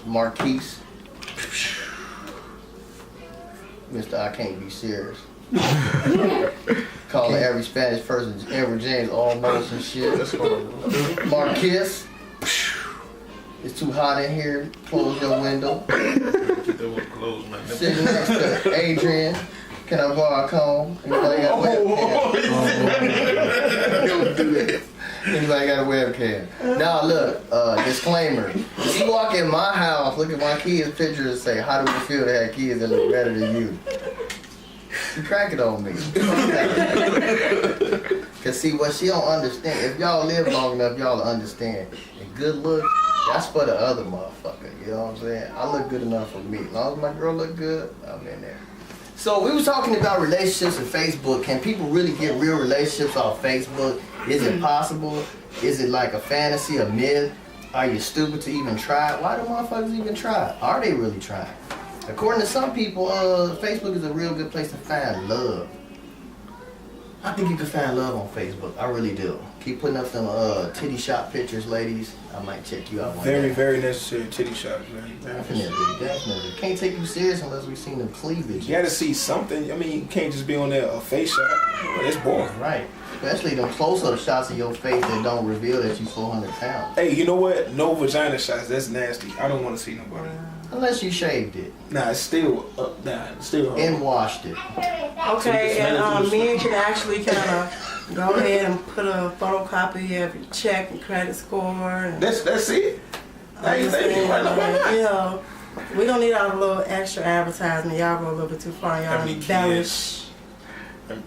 Marquise. Mr. I can't be serious. Calling every Spanish person ever James almost and shit. Marquise. It's too hot in here. Close your window. Keep that one closed, man. Sitting next to Adrian. Can I borrow a comb? Anybody got a webcam? Anybody got a webcam? Now look, disclaimer. If you walk in my house, look at my kids' pictures and say, how do we feel to have kids that look better than you? You crack it on me. Cause see, what she don't understand, if y'all live long enough, y'all understand. And good look, that's for the other motherfucker. You know what I'm saying? I look good enough for me. As long as my girl look good, I'm in there. So we were talking about relationships and Facebook. Can people really get real relationships off Facebook? Is it possible? Is it like a fantasy, a myth? Are you stupid to even try it? Why do motherfuckers even try it? Are they really trying? According to some people, Facebook is a real good place to find love. I think you can find love on Facebook. I really do. Keep putting up some titty shot pictures, ladies. I might check you out one day. Very necessary titty shots, man. Definitely. Can't take you serious unless we've seen the cleavage. You gotta see something. I mean, you can't just be on there a face shot. It's boring. Right. Especially them close-up shots of your face that don't reveal that you 400 pounds. Hey, you know what? No vagina shots. That's nasty. I don't want to see nobody. Unless you shaved it. Nah, it's still up. Nah, it's still up. And washed it. Okay, and men can actually kind of go ahead and put a photocopy of your check and credit score. And That's it. You know, we don't need all the little extra advertisement. Y'all go a little bit too far. Y'all embellish.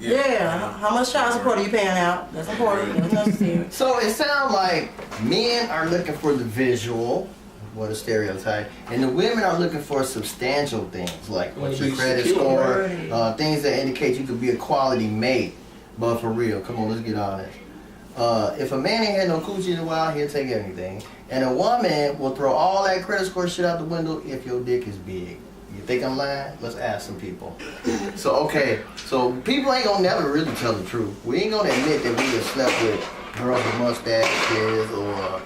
Yeah. How much child support are you paying out? That's important. That's necessary. So it sounds like men are looking for the visual. What a stereotype. And the women are looking for substantial things, like what's your credit score, things that indicate you could be a quality mate. But for real, come on, let's get honest. If a man ain't had no coochie in a while, he'll take anything. And a woman will throw all that credit score shit out the window if your dick is big. You think I'm lying? Let's ask some people. So, okay, so people ain't gonna never really tell the truth. We ain't gonna admit that we have slept with girls with mustaches or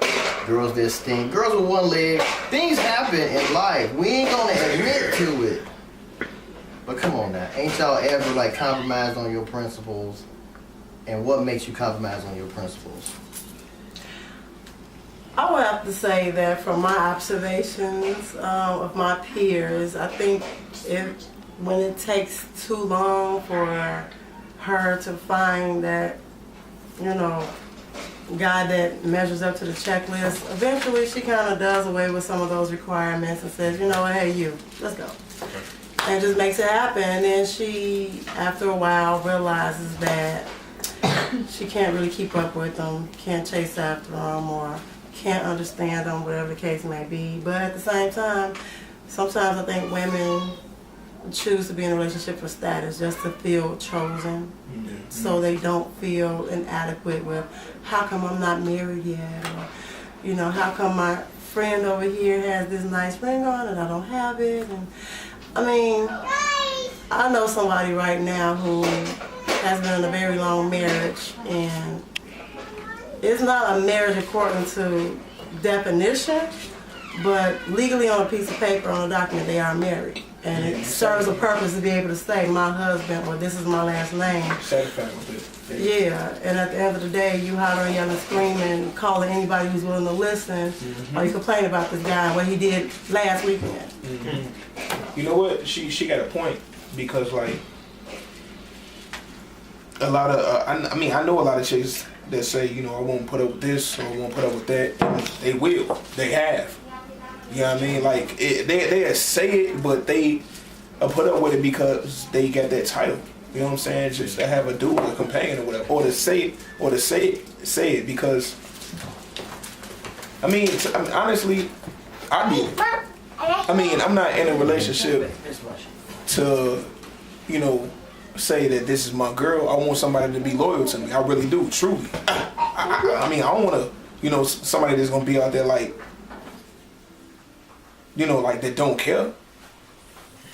girls that stink, girls with one leg. Things happen in life. We ain't gonna admit to it. But come on now, ain't y'all ever like compromised on your principles? And what makes you compromise on your principles? I would have to say that from my observations of my peers, I think when it takes too long for her to find that, you know, guy that measures up to the checklist, eventually she kind of does away with some of those requirements and says, you know what, hey you, let's go. And just makes it happen. And then she, after a while, realizes that she can't really keep up with them, can't chase after them, or can't understand them, whatever the case may be. But at the same time, sometimes I think women choose to be in a relationship for status, just to feel chosen, so they don't feel inadequate with, how come I'm not married yet? Or, you know, how come my friend over here has this nice ring on and I don't have it? And I mean, I know somebody right now who has been in a very long marriage, and it's not a marriage according to definition, but legally on a piece of paper, on a document, they are married. And it serves a purpose to be able to say, my husband, or this is my last name. Satisfied with it. Yeah, and at the end of the day, you hollering, yelling, screaming, calling anybody who's willing to listen, or you complain about this guy, what he did last weekend. You know what? She got a point, because like a lot of I mean, I know a lot of chicks that say, you know, I won't put up with this or I won't put up with that. They will. They have. You know what I mean? Like they say it, but they put up with it because they got that title. You know what I'm saying? Just to have a dude, a companion, or whatever, or to say it because. I mean, honestly, I mean, I'm not in a relationship to, you know, say that this is my girl. I want somebody to be loyal to me. I really do, truly. I mean, I don't want to, you know, somebody that's gonna be out there like, you know, like that don't care.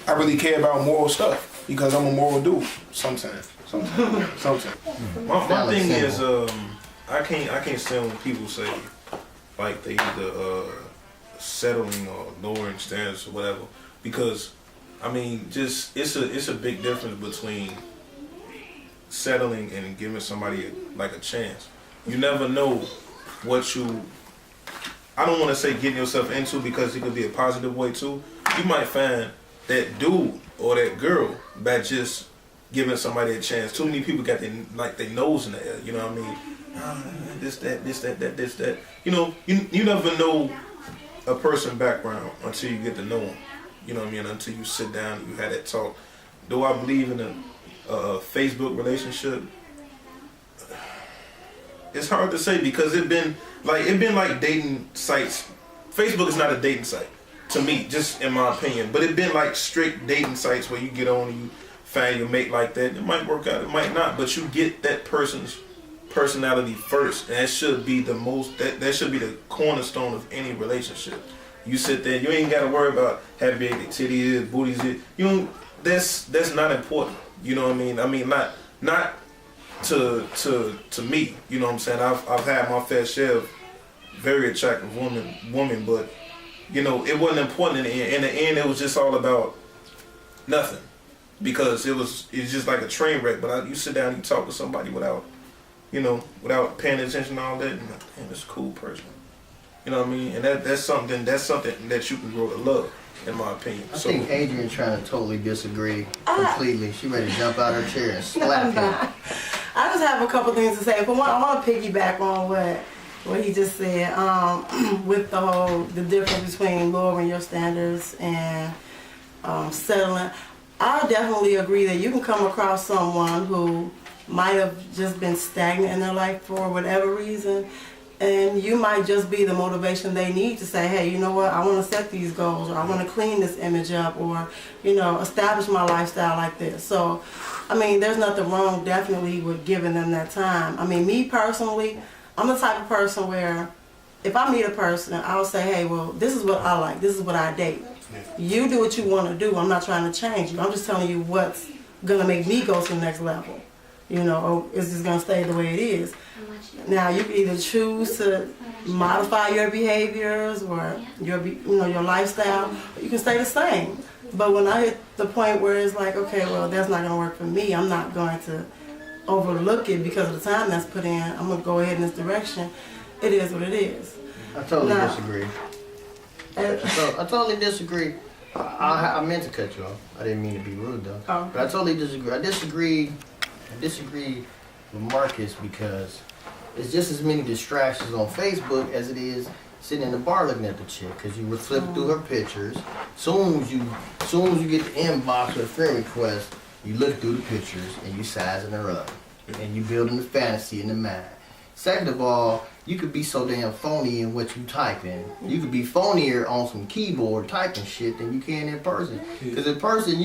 I really care about moral stuff because I'm a moral dude. Sometimes. My thing is, I can't stand when people say like they either settling or lowering standards or whatever, because I mean, just it's a big difference between settling and giving somebody like a chance. You never know what you. I don't want to say getting yourself into, because it could be a positive way too. You might find that dude or that girl by just giving somebody a chance. Too many people got their nose in the air. You know what I mean? This that. You know, you never know a person's background until you get to know them. You know what I mean? Until you sit down and you have that talk. Do I believe in a Facebook relationship? It's hard to say, because it been like dating sites. Facebook is not a dating site to me, just in my opinion. But it been like strict dating sites where you get on and you find your mate like that. It might work out, it might not. But you get that person's personality first, and that should be the most. That should be the cornerstone of any relationship. You sit there, you ain't got to worry about how big the titty is, booties is. You know, that's not important. You know what I mean? I mean, not to me. You know what I'm saying? I've had my fair share of very attractive woman, but you know, it wasn't important in the end. In the end, it was just all about nothing, because it's just like a train wreck. But you sit down and you talk to somebody without paying attention to all that, and like, damn, it's a cool person. You know what I mean? And that's something that you can grow to love, in my opinion. I think Adrian trying to totally disagree completely. She ready to jump out her chair and slap him. I just have a couple things to say. For one, I want to piggyback on what he just said, with the difference between lowering your standards and settling. I definitely agree that you can come across someone who might have just been stagnant in their life for whatever reason, and you might just be the motivation they need to say, hey, you know what, I want to set these goals, or I want to clean this image up, or, you know, establish my lifestyle like this. So, I mean, there's nothing wrong definitely with giving them that time. I mean, me personally, I'm the type of person where if I meet a person, I'll say, hey, well, this is what I like, this is what I date. You do what you want to do. I'm not trying to change you. I'm just telling you what's going to make me go to the next level. You know, or is this going to stay the way it is? Now, you can either choose to modify your behaviors or your lifestyle, or you can stay the same. But when I hit the point where it's like, okay, well, that's not going to work for me, I'm not going to overlook it because of the time that's put in. I'm going to go ahead in this direction. It is what it is. I totally disagree. I totally disagree. I meant to cut you off. I didn't mean to be rude, though. Oh. But I totally disagree. I disagree with Marcus, because it's just as many distractions on Facebook as it is sitting in the bar looking at the chick, because you would flip through her pictures. Soon as you get the inbox with a friend request, you look through the pictures and you sizing her up, and you building the fantasy in the mind. Second of all, you could be so damn phony in what you type in. You could be phonier on some keyboard typing shit than you can in person. Because in person,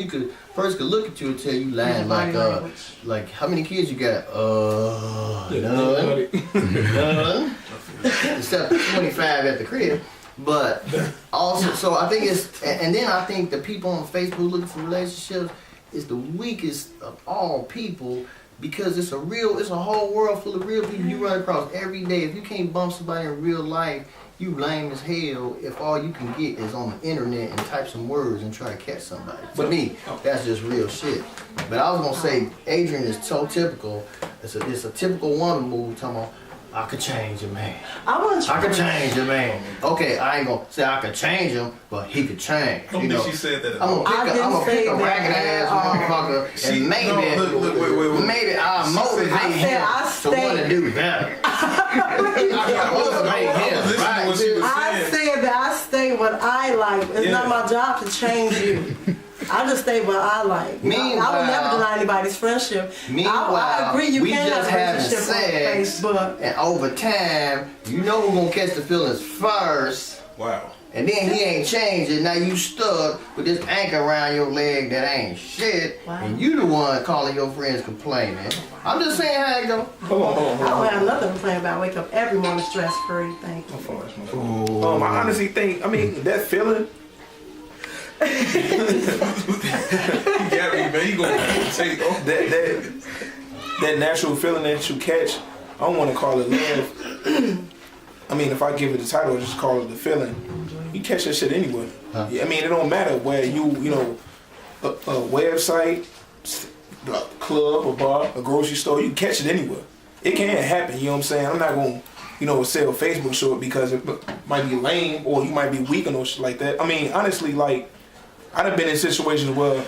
person could look at you and tell you lying like how many kids you got? None. None. Except 25 at the crib. But also, so I think and then I think the people on Facebook looking for relationships is the weakest of all people. Because it's a whole world full of real people you run across every day. If you can't bump somebody in real life, you lame as hell if all you can get is on the internet and type some words and try to catch somebody. For me, that's just real shit. But I was gonna say, Adrian is so typical. It's a typical woman move, talking about, I could change a man. I could change a man. Okay, I ain't gonna say I could change him, but he could change. I don't think she said that. I'm gonna pick a ragged ass motherfucker, and maybe I'll motivate him to want to do better. I said that I stay what I like. It's not my job to change you. I just stay what I like. Meanwhile, I would never deny anybody's friendship. Meanwhile, I agree you can just have a having sex, on Facebook. And over time, you know who's gonna catch the feelings first. Wow. And then he ain't changed it. Now you stuck with this anchor around your leg that ain't shit. Wow. And you the one calling your friends complaining. I'm just saying how it go. Hold on. I don't have nothing to complain about. I wake up every morning stress free. Thank you. I honestly think, that feeling. You got me, man. You gonna take off that natural feeling that you catch. I don't want to call it love. If I give it a title, I just call it the feeling. You catch that shit anywhere. Huh? I mean, it don't matter where you know, a website, a club, a bar, a grocery store. You can catch it anywhere. It can happen. You know what I'm saying? I'm not gonna, you know, sell Facebook short because it might be lame or you might be weak or shit like that. I mean, honestly, like, I done been in situations where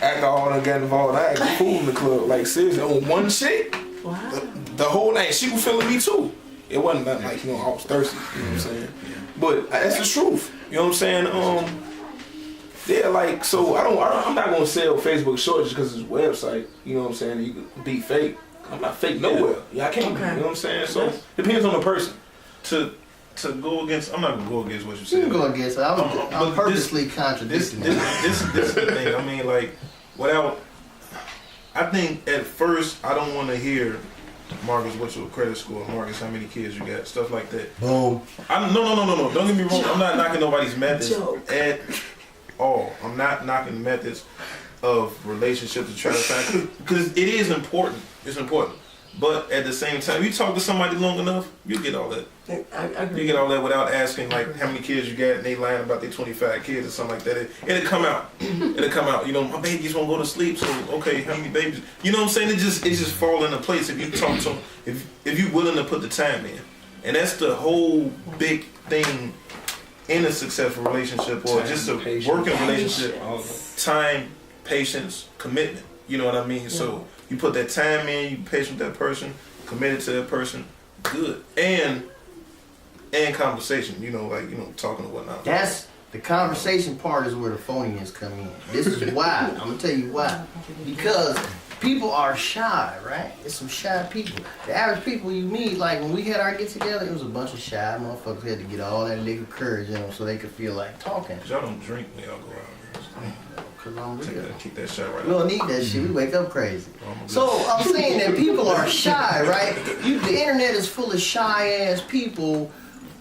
alcohol done got involved. I acted a fool in the club. Like, seriously, on one shit, wow. the whole night, she was feeling me too. It wasn't nothing like, you know, I was thirsty. You know what I'm saying? But that's the truth. You know what I'm saying? Yeah, like, so I'm not gonna sell Facebook shorts just because it's a website. You know what I'm saying? You can be fake. I'm not fake nowhere. Yeah, I can't. Okay. You know what I'm saying? So depends on the person. To go against, I'm not gonna go against what you said. You can go against it. I'm purposely contradicting this is the thing. I mean, like, I think at first I don't want to hear, Marcus, what's your credit score? Marcus, how many kids you got? Stuff like that. Boom. No. Don't get me wrong. I'm not knocking nobody's methods at all. I'm not knocking methods of relationships to try to find, because it is important. It's important. But at the same time, you talk to somebody long enough, you get all that. I agree. You get all that without asking, like, how many kids you got, and they lying about their 25 kids or something like that. It'll come out. It'll come out. You know, my babies won't go to sleep, so okay, how many babies? You know what I'm saying? It just fall into place if you talk to them, if you're willing to put the time in. And that's the whole big thing in a successful relationship or just a working relationship. Time, patience, commitment. You know what I mean? Yeah. So you put that time in, you patient with that person, committed to that person, good. And conversation, you know, like, you know, talking and whatnot. That's the conversation part is where the phonians come in. This is why. I'm gonna tell you why. Because people are shy, right? It's some shy people. The average people you meet, like when we had our get together, it was a bunch of shy motherfuckers who had to get all that nigga courage in them so they could feel like talking. Y'all don't drink when y'all go out. Cause I'm real. Keep that shot right. We don't need that shit. We wake up crazy. So I'm saying that people are shy, right? The internet is full of shy ass people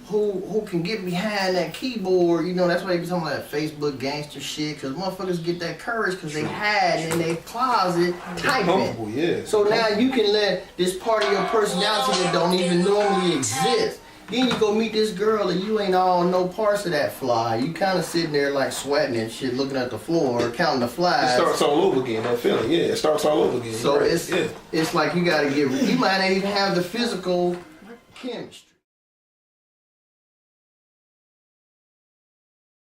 who can get behind that keyboard. You know, that's why they be talking about that Facebook gangster shit. Cause motherfuckers get that courage cause they hide in their closet typing. Yeah. So now you can let this part of your personality that don't even normally exist. Then you go meet this girl and you ain't all no parts of that fly. You kind of sitting there like sweating and shit, looking at the floor, counting the flies. It starts all over again, that feeling. Yeah, it starts all over again. So it's like you gotta get, you might not even have the physical chemistry.